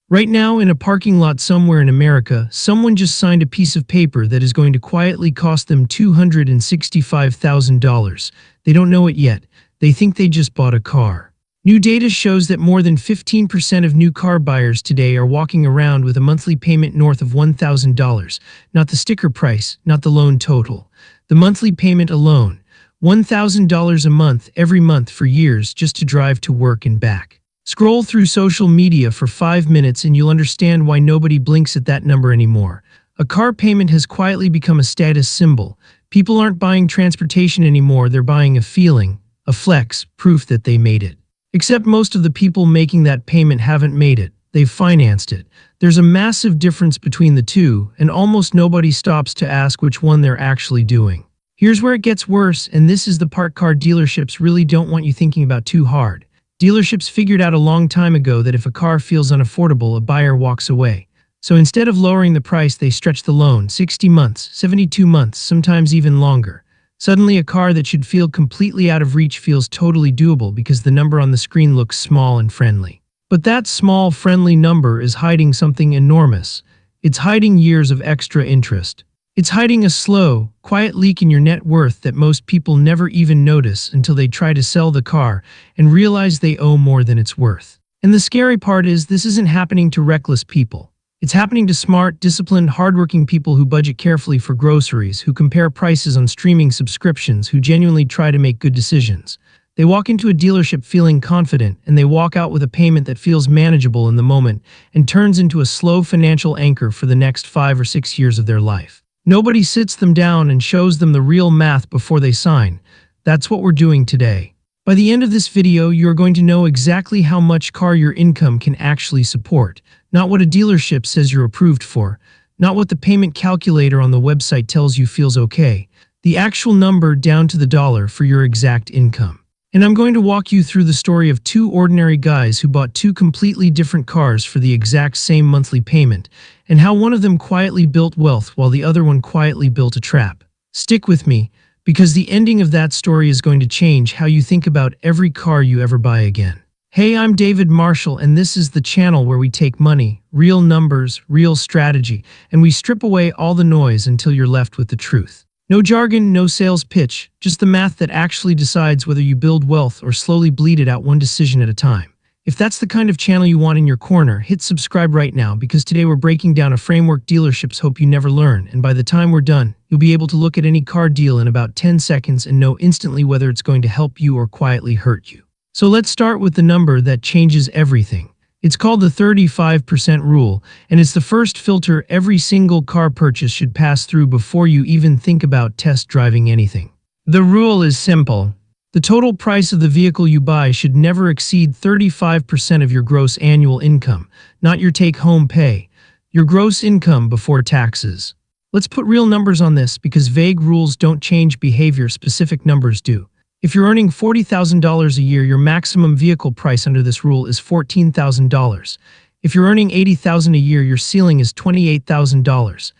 Right now, in a parking lot somewhere in America, someone just signed a piece of paper that is going to quietly cost them $265,000. They don't know it yet. They think they just bought a car. New data shows that more than 15% of new car buyers today are walking around with a monthly payment north of $1,000. Not the sticker price, not the loan total. The monthly payment alone. $1,000 a month every month for years just to drive to work and back. Scroll through social media for 5 minutes and you'll understand why nobody blinks at that number anymore. A car payment has quietly become a status symbol. People aren't buying transportation anymore, they're buying a feeling, a flex, proof that they made it. Except most of the people making that payment haven't made it, they've financed it. There's a massive difference between the two, and almost nobody stops to ask which one they're actually doing. Here's where it gets worse, and this is the part car dealerships really don't want you thinking about too hard. Dealerships figured out a long time ago that if a car feels unaffordable, a buyer walks away. So instead of lowering the price, they stretch the loan 60 months, 72 months, sometimes even longer. Suddenly, a car that should feel completely out of reach feels totally doable because the number on the screen looks small and friendly. But that small, friendly number is hiding something enormous. It's hiding years of extra interest. It's hiding a slow, quiet leak in your net worth that most people never even notice until they try to sell the car and realize they owe more than it's worth. And the scary part is this isn't happening to reckless people. It's happening to smart, disciplined, hardworking people who budget carefully for groceries, who compare prices on streaming subscriptions, who genuinely try to make good decisions. They walk into a dealership feeling confident, and they walk out with a payment that feels manageable in the moment and turns into a slow financial anchor for the next 5 or 6 years of their life. Nobody sits them down and shows them the real math before they sign. That's what we're doing today. By the end of this video, you're going to know exactly how much car your income can actually support. Not what a dealership says you're approved for. Not what the payment calculator on the website tells you feels okay. The actual number down to the dollar for your exact income. And I'm going to walk you through the story of two ordinary guys who bought two completely different cars for the exact same monthly payment, and how one of them quietly built wealth while the other one quietly built a trap. Stick with me, because the ending of that story is going to change how you think about every car you ever buy again. Hey, I'm David Marshall, and this is the channel where we take money, real numbers, real strategy, and we strip away all the noise until you're left with the truth. No jargon, no sales pitch, just the math that actually decides whether you build wealth or slowly bleed it out one decision at a time. If that's the kind of channel you want in your corner, hit subscribe right now, because today we're breaking down a framework dealerships hope you never learn, and by the time we're done, you'll be able to look at any car deal in about 10 seconds and know instantly whether it's going to help you or quietly hurt you. So let's start with the number that changes everything. It's called the 35% rule, and it's the first filter every single car purchase should pass through before you even think about test driving anything. The rule is simple. The total price of the vehicle you buy should never exceed 35% of your gross annual income, not your take-home pay, your gross income before taxes. Let's put real numbers on this, because vague rules don't change behavior, specific numbers do. If you're earning $40,000 a year, your maximum vehicle price under this rule is $14,000. If you're earning $80,000 a year, your ceiling is $28,000.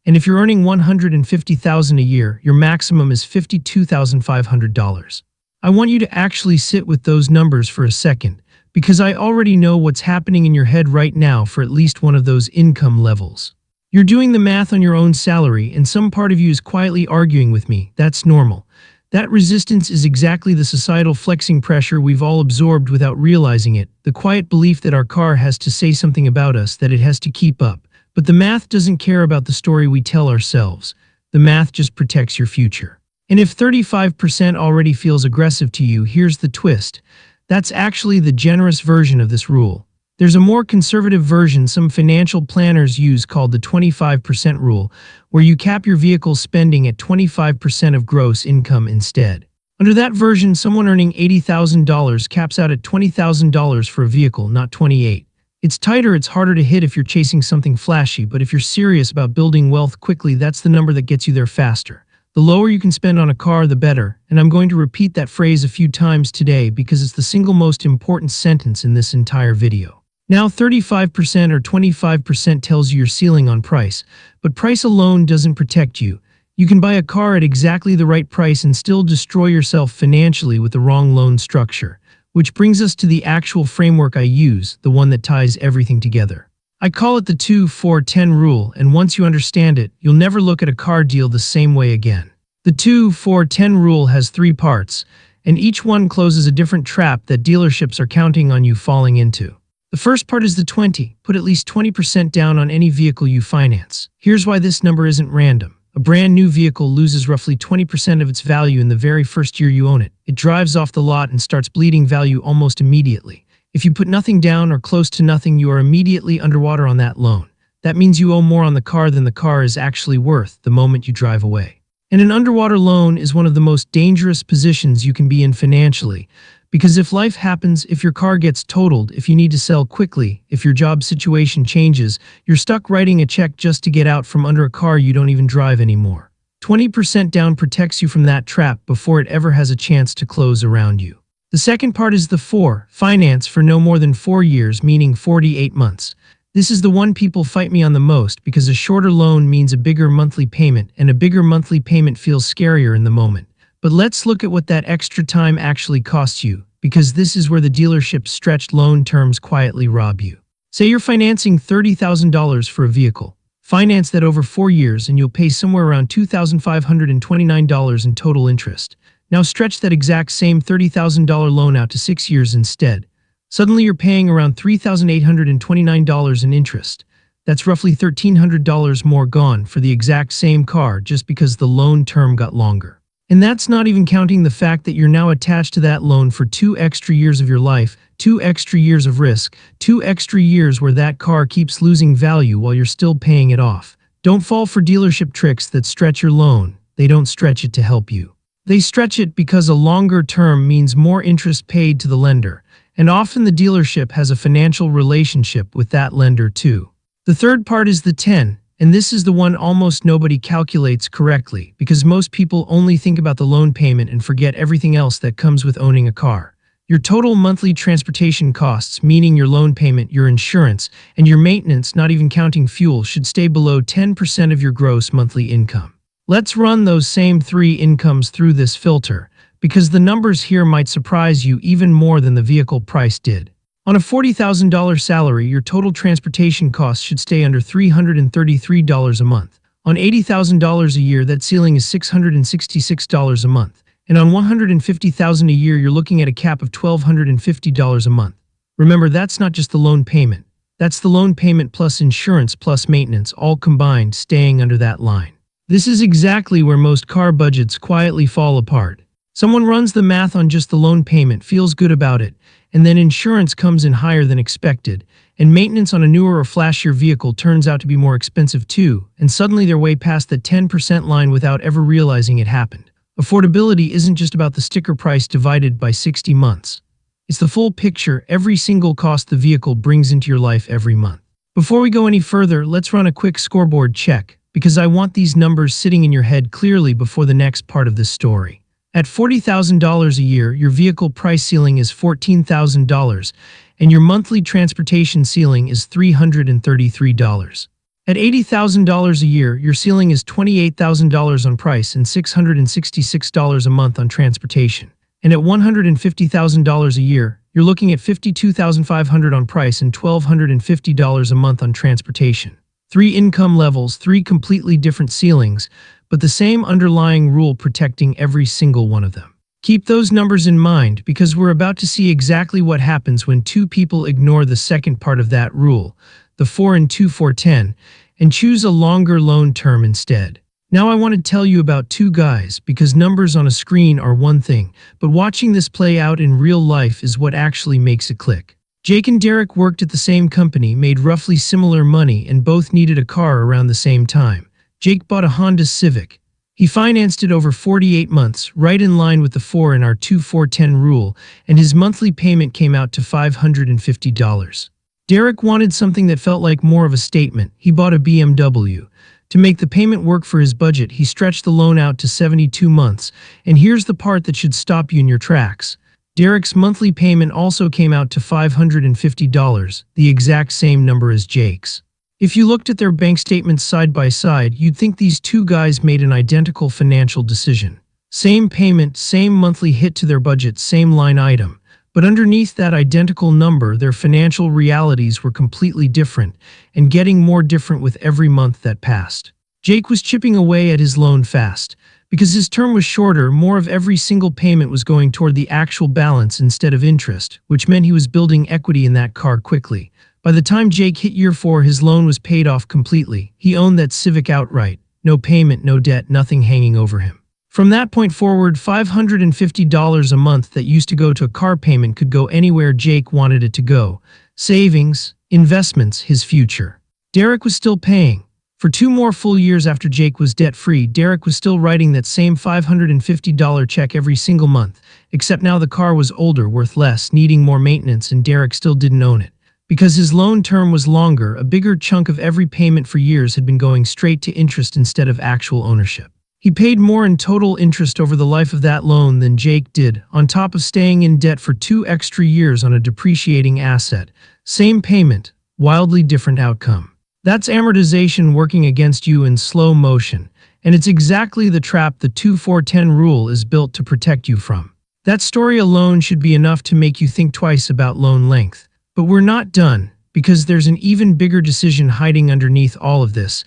And if you're earning $150,000 a year, your maximum is $52,500. I want you to actually sit with those numbers for a second, because I already know what's happening in your head right now for at least one of those income levels. You're doing the math on your own salary, and some part of you is quietly arguing with me. That's normal. That resistance is exactly the societal flexing pressure we've all absorbed without realizing it, the quiet belief that our car has to say something about us, that it has to keep up. But the math doesn't care about the story we tell ourselves. The math just protects your future. And if 35% already feels aggressive to you, here's the twist. That's actually the generous version of this rule. There's a more conservative version some financial planners use called the 25% rule, where you cap your vehicle spending at 25% of gross income instead. Under that version, someone earning $80,000 caps out at $20,000 for a vehicle, not $28,000. It's tighter, it's harder to hit if you're chasing something flashy, but if you're serious about building wealth quickly, that's the number that gets you there faster. The lower you can spend on a car, the better, and I'm going to repeat that phrase a few times today because it's the single most important sentence in this entire video. Now 35% or 25% tells you your ceiling on price, but price alone doesn't protect you. You can buy a car at exactly the right price and still destroy yourself financially with the wrong loan structure. Which brings us to the actual framework I use, the one that ties everything together. I call it the 2-4-10 rule, and once you understand it, you'll never look at a car deal the same way again. The 2-4-10 rule has 3 parts, and each one closes a different trap that dealerships are counting on you falling into. The first part is the 20. Put at least 20% down on any vehicle you finance. Here's why this number isn't random. A brand new vehicle loses roughly 20% of its value in the very first year you own it. It drives off the lot and starts bleeding value almost immediately. If you put nothing down or close to nothing, you are immediately underwater on that loan. That means you owe more on the car than the car is actually worth the moment you drive away. And an underwater loan is one of the most dangerous positions you can be in financially, because if life happens, if your car gets totaled, if you need to sell quickly, if your job situation changes, you're stuck writing a check just to get out from under a car you don't even drive anymore. 20% down protects you from that trap before it ever has a chance to close around you. The second part is the 4, finance for no more than 4 years, meaning 48 months. This is the one people fight me on the most because a shorter loan means a bigger monthly payment, and a bigger monthly payment feels scarier in the moment. But let's look at what that extra time actually costs you, because this is where the dealership's stretched loan terms quietly rob you. Say you're financing $30,000 for a vehicle. Finance that over 4 years and you'll pay somewhere around $2,529 in total interest. Now stretch that exact same $30,000 loan out to 6 years instead. Suddenly you're paying around $3,829 in interest. That's roughly $1,300 more gone for the exact same car just because the loan term got longer. And that's not even counting the fact that you're now attached to that loan for 2 extra years of your life, 2 extra years of risk, 2 extra years where that car keeps losing value while you're still paying it off. Don't fall for dealership tricks that stretch your loan. They don't stretch it to help you. They stretch it because a longer term means more interest paid to the lender, and often the dealership has a financial relationship with that lender too. The third part is the 10, and this is the one almost nobody calculates correctly because most people only think about the loan payment and forget everything else that comes with owning a car. Your total monthly transportation costs, meaning your loan payment, your insurance, and your maintenance, not even counting fuel, should stay below 10% of your gross monthly income. Let's run those same 3 incomes through this filter, because the numbers here might surprise you even more than the vehicle price did. On a $40,000 salary, your total transportation costs should stay under $333 a month. On $80,000 a year, that ceiling is $666 a month. And on $150,000 a year, you're looking at a cap of $1,250 a month. Remember, that's not just the loan payment. That's the loan payment plus insurance plus maintenance, all combined, staying under that line. This is exactly where most car budgets quietly fall apart. Someone runs the math on just the loan payment, feels good about it, and then insurance comes in higher than expected, and maintenance on a newer or flashier vehicle turns out to be more expensive too, and suddenly they're way past the 10% line without ever realizing it happened. Affordability isn't just about the sticker price divided by 60 months. It's the full picture, every single cost the vehicle brings into your life every month. Before we go any further, let's run a quick scoreboard check, because I want these numbers sitting in your head clearly before the next part of this story. At $40,000 a year, your vehicle price ceiling is $14,000, and your monthly transportation ceiling is $333. At $80,000 a year, your ceiling is $28,000 on price and $666 a month on transportation. And at $150,000 a year, you're looking at $52,500 on price and $1,250 a month on transportation. 3 income levels, 3 completely different ceilings, but the same underlying rule protecting every single one of them. Keep those numbers in mind because we're about to see exactly what happens when 2 people ignore the second part of that rule, the 4 and 2-4-10, and choose a longer loan term instead. Now I want to tell you about 2 guys because numbers on a screen are one thing, but watching this play out in real life is what actually makes it click. Jake and Derek worked at the same company, made roughly similar money, and both needed a car around the same time. Jake bought a Honda Civic. He financed it over 48 months, right in line with the 4 in our 2-4-10 rule, and his monthly payment came out to $550. Derek wanted something that felt like more of a statement. He bought a BMW. To make the payment work for his budget, he stretched the loan out to 72 months, and here's the part that should stop you in your tracks. Derek's monthly payment also came out to $550, the exact same number as Jake's. If you looked at their bank statements side by side, you'd think these 2 guys made an identical financial decision. Same payment, same monthly hit to their budget, same line item. But underneath that identical number, their financial realities were completely different, and getting more different with every month that passed. Jake was chipping away at his loan fast. Because his term was shorter, more of every single payment was going toward the actual balance instead of interest, which meant he was building equity in that car quickly. By the time Jake hit year 4, his loan was paid off completely. He owned that Civic outright. No payment, no debt, nothing hanging over him. From that point forward, $550 a month that used to go to a car payment could go anywhere Jake wanted it to go. Savings, investments, his future. Derek was still paying. For 2 more full years after Jake was debt-free, Derek was still writing that same $550 check every single month, except now the car was older, worth less, needing more maintenance, and Derek still didn't own it. Because his loan term was longer, a bigger chunk of every payment for years had been going straight to interest instead of actual ownership. He paid more in total interest over the life of that loan than Jake did, on top of staying in debt for 2 extra years on a depreciating asset. Same payment, wildly different outcome. That's amortization working against you in slow motion, and it's exactly the trap the 2-4-10 rule is built to protect you from. That story alone should be enough to make you think twice about loan length. But we're not done, because there's an even bigger decision hiding underneath all of this,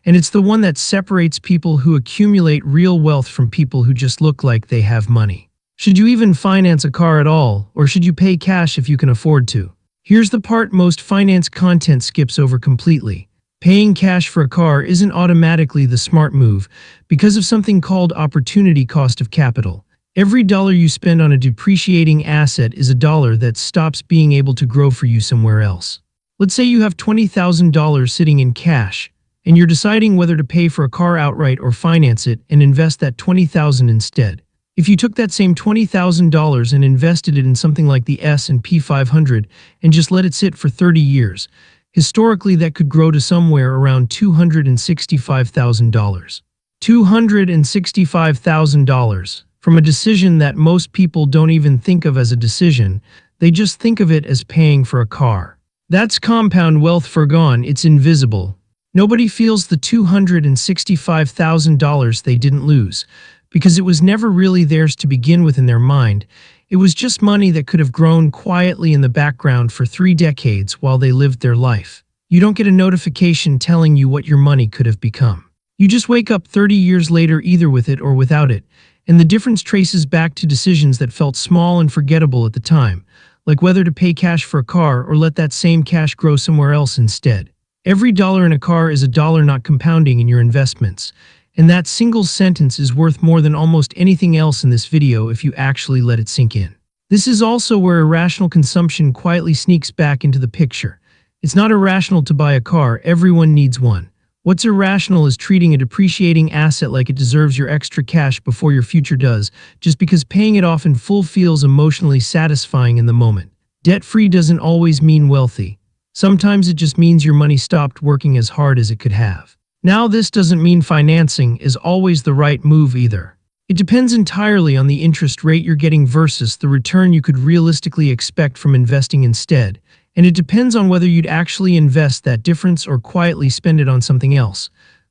and it's the one that separates people who accumulate real wealth from people who just look like they have money. Should you even finance a car at all, or should you pay cash if you can afford to? Here's the part most finance content skips over completely. Paying cash for a car isn't automatically the smart move because of something called opportunity cost of capital. Every dollar you spend on a depreciating asset is a dollar that stops being able to grow for you somewhere else. Let's say you have $20,000 sitting in cash, and you're deciding whether to pay for a car outright or finance it and invest that $20,000 instead. If you took that same $20,000 and invested it in something like the S&P 500 and just let it sit for 30 years, historically that could grow to somewhere around $265,000. $265,000 from a decision that most people don't even think of as a decision, they just think of it as paying for a car. That's compound wealth forgone, it's invisible. Nobody feels the $265,000 they didn't lose, because it was never really theirs to begin with in their mind. It was just money that could have grown quietly in the background for 3 decades while they lived their life. You don't get a notification telling you what your money could have become. You just wake up 30 years later either with it or without it, and the difference traces back to decisions that felt small and forgettable at the time, like whether to pay cash for a car or let that same cash grow somewhere else instead. Every dollar in a car is a dollar not compounding in your investments, and that single sentence is worth more than almost anything else in this video if you actually let it sink in. This is also where irrational consumption quietly sneaks back into the picture. It's not irrational to buy a car, everyone needs one. What's irrational is treating a depreciating asset like it deserves your extra cash before your future does, just because paying it off in full feels emotionally satisfying in the moment. Debt-free doesn't always mean wealthy. Sometimes it just means your money stopped working as hard as it could have. Now, this doesn't mean financing is always the right move either. It depends entirely on the interest rate you're getting versus the return you could realistically expect from investing instead, and it depends on whether you'd actually invest that difference or quietly spend it on something else,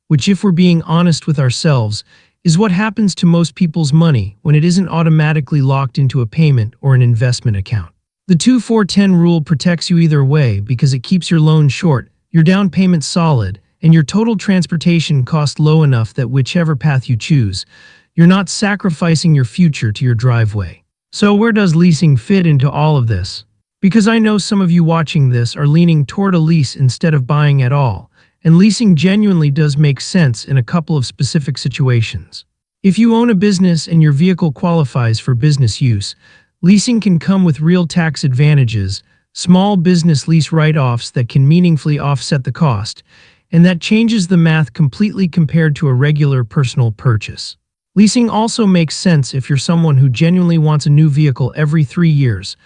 which, if we're being honest with ourselves, is what happens to most people's money when it isn't automatically locked into a payment or an investment account. The 2-4-10 rule protects you either way because it keeps your loan short, your down payment solid, and your total transportation cost low enough that whichever path you choose, you're not sacrificing your future to your driveway. So where does leasing fit into all of this? Because I know some of you watching this are leaning toward a lease instead of buying at all, and leasing genuinely does make sense in a couple of specific situations. If you own a business and your vehicle qualifies for business use, leasing can come with real tax advantages, small business lease write-offs that can meaningfully offset the cost, and that changes the math completely compared to a regular personal purchase. Leasing also makes sense if you're someone who genuinely wants a new vehicle every 3 years.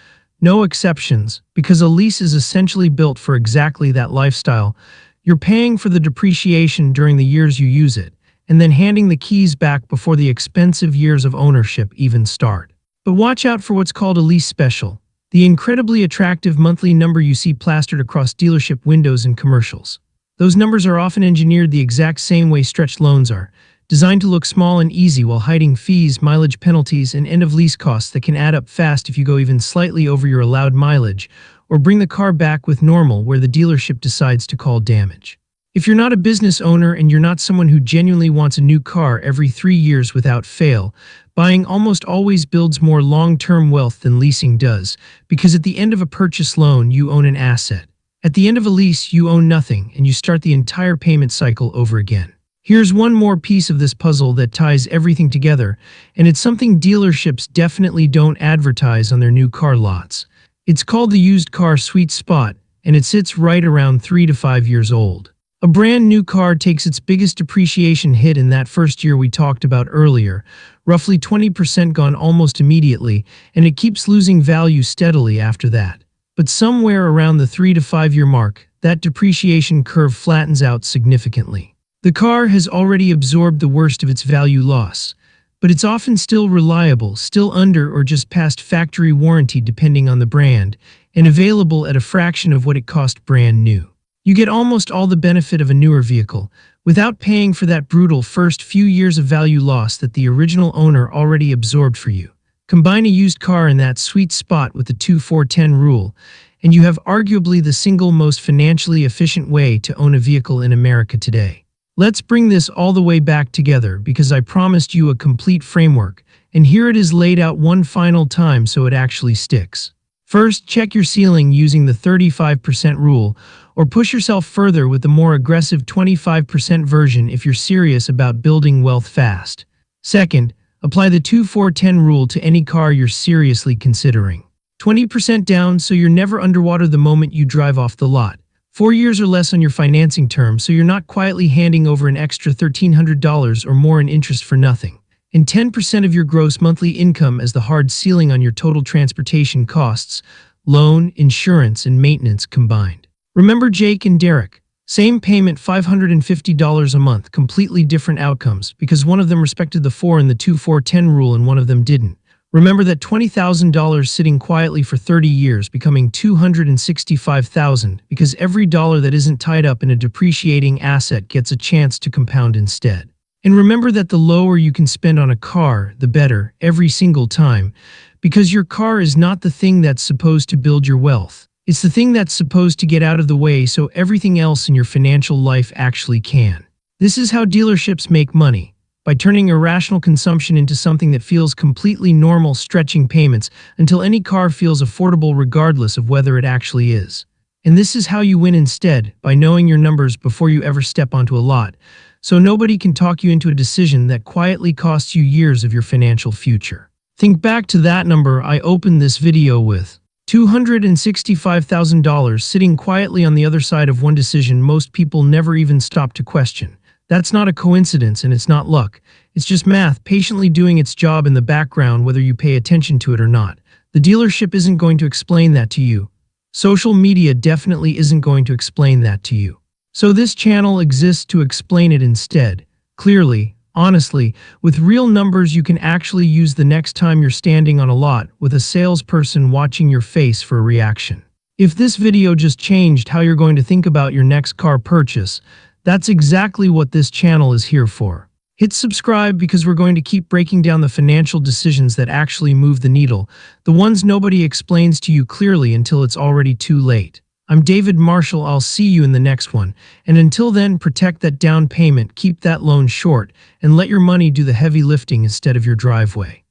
No exceptions, because a lease is essentially built for exactly that lifestyle. You're paying for the depreciation during the years you use it, and then handing the keys back before the expensive years of ownership even start. But watch out for what's called a lease special, the incredibly attractive monthly number you see plastered across dealership windows and commercials. Those numbers are often engineered the exact same way stretched loans are, designed to look small and easy while hiding fees, mileage penalties, and end-of-lease costs that can add up fast if you go even slightly over your allowed mileage, or bring the car back with normal where the dealership decides to call damage. If you're not a business owner and you're not someone who genuinely wants a new car every 3 years without fail, buying almost always builds more long-term wealth than leasing does, because at the end of a purchase loan, you own an asset. At the end of a lease, you own nothing, and you start the entire payment cycle over again. Here's one more piece of this puzzle that ties everything together, and it's something dealerships definitely don't advertise on their new car lots. It's called the used car sweet spot, and it sits right around 3 to 5 years old. A brand new car takes its biggest depreciation hit in that first year we talked about earlier, roughly 20% gone almost immediately, and it keeps losing value steadily after that. But somewhere around the 3 to 5 year mark, that depreciation curve flattens out significantly. The car has already absorbed the worst of its value loss, but it's often still reliable, still under or just past factory warranty depending on the brand, and available at a fraction of what it cost brand new. You get almost all the benefit of a newer vehicle, without paying for that brutal first few years of value loss that the original owner already absorbed for you. Combine a used car in that sweet spot with the 2-4-10 rule, and you have arguably the single most financially efficient way to own a vehicle in America today. Let's bring this all the way back together because I promised you a complete framework, and here it is laid out one final time so it actually sticks. First, check your ceiling using the 35% rule, or push yourself further with the more aggressive 25% version if you're serious about building wealth fast. Second, apply the 2-4-10 rule to any car you're seriously considering. 20% down so you're never underwater the moment you drive off the lot. 4 years or less on your financing term so you're not quietly handing over an extra $1,300 or more in interest for nothing. And 10% of your gross monthly income as the hard ceiling on your total transportation costs, loan, insurance, and maintenance combined. Remember Jake and Derek? Same payment, $550 a month, completely different outcomes because one of them respected the 4 and the 2-4-10 rule and one of them didn't. Remember that $20,000 sitting quietly for 30 years becoming $265,000 because every dollar that isn't tied up in a depreciating asset gets a chance to compound instead. And remember that the lower you can spend on a car, the better, every single time, because your car is not the thing that's supposed to build your wealth. It's the thing that's supposed to get out of the way so everything else in your financial life actually can. This is how dealerships make money. By turning irrational consumption into something that feels completely normal, stretching payments until any car feels affordable regardless of whether it actually is. And this is how you win instead, by knowing your numbers before you ever step onto a lot, so nobody can talk you into a decision that quietly costs you years of your financial future. Think back to that number I opened this video with. $265,000 sitting quietly on the other side of one decision most people never even stop to question. That's not a coincidence and it's not luck. It's just math patiently doing its job in the background whether you pay attention to it or not. The dealership isn't going to explain that to you. Social media definitely isn't going to explain that to you. So this channel exists to explain it instead. Clearly, honestly, with real numbers you can actually use the next time you're standing on a lot with a salesperson watching your face for a reaction. If this video just changed how you're going to think about your next car purchase, that's exactly what this channel is here for. Hit subscribe because we're going to keep breaking down the financial decisions that actually move the needle, the ones nobody explains to you clearly until it's already too late. I'm David Marshall, I'll see you in the next one, and until then, protect that down payment, keep that loan short, and let your money do the heavy lifting instead of your driveway.